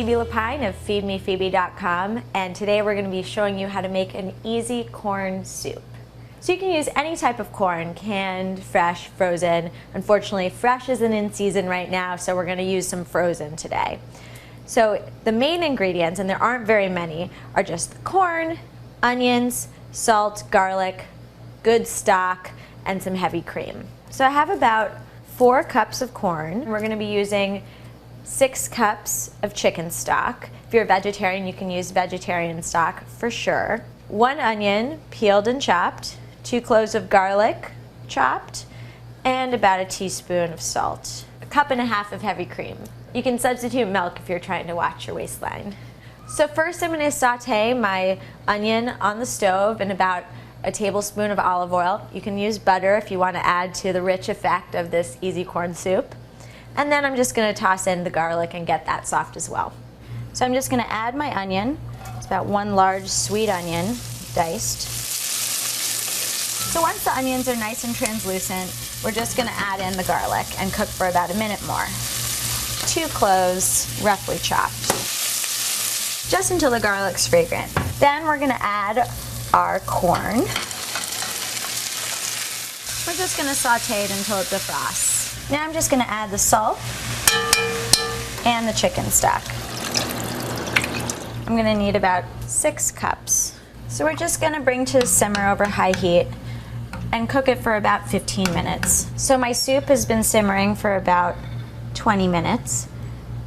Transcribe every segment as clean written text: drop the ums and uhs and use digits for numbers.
Phoebe Lapine of feedmephoebe.com, and today we're going to be showing you how to make an easy corn soup. So you can use any type of corn, canned, fresh, frozen. Unfortunately, fresh isn't in season right now, so we're going to use some frozen today. So the main ingredients, and there aren't very many, are just corn, onions, salt, garlic, good stock, and some heavy cream. So I have about 4 cups of corn. We're going to be using 6 cups of chicken stock. If you're a vegetarian, you can use vegetarian stock for sure. 1 onion, peeled and chopped, 2 cloves of garlic, chopped, and about a teaspoon of salt. 1.5 cups of heavy cream. You can substitute milk if you're trying to watch your waistline. So first I'm going to saute my onion on the stove in about a tablespoon of olive oil. You can use butter if you want to add to the rich effect of this easy corn soup. And then I'm just going to toss in the garlic and get that soft as well. So I'm just going to add my onion. It's about 1 large sweet onion, diced. So once the onions are nice and translucent, we're just going to add in the garlic and cook for about a minute more. 2 cloves, roughly chopped, just until the garlic's fragrant. Then we're going to add our corn. We're just going to saute it until it defrosts. Now I'm just going to add the salt and the chicken stock. I'm going to need about 6 cups. So we're just going to bring to a simmer over high heat and cook it for about 15 minutes. So my soup has been simmering for about 20 minutes,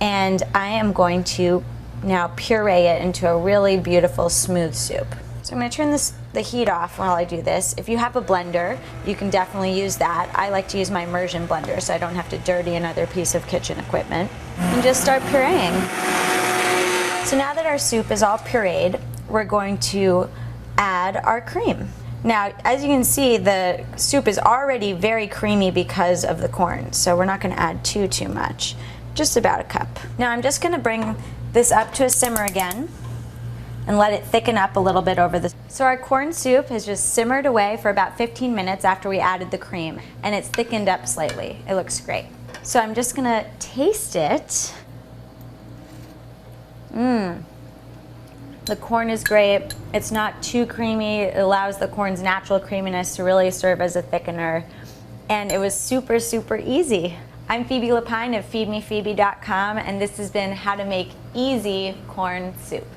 and I am going to now puree it into a really beautiful smooth soup. So I'm going to turn the heat off while I do this. If you have a blender, you can definitely use that. I like to use my immersion blender so I don't have to dirty another piece of kitchen equipment. And just start pureeing. So now that our soup is all pureed, we're going to add our cream. Now, as you can see, the soup is already very creamy because of the corn, so we're not going to add too much, just about a cup. Now I'm just going to bring this up to a simmer again and let it thicken up a little bit over the... So our corn soup has just simmered away for about 15 minutes after we added the cream, and it's thickened up slightly. It looks great. So I'm just going to taste it. The corn is great. It's not too creamy. It allows the corn's natural creaminess to really serve as a thickener. And it was super, super easy. I'm Phoebe Lapine of feedmephoebe.com, and this has been how to make easy corn soup.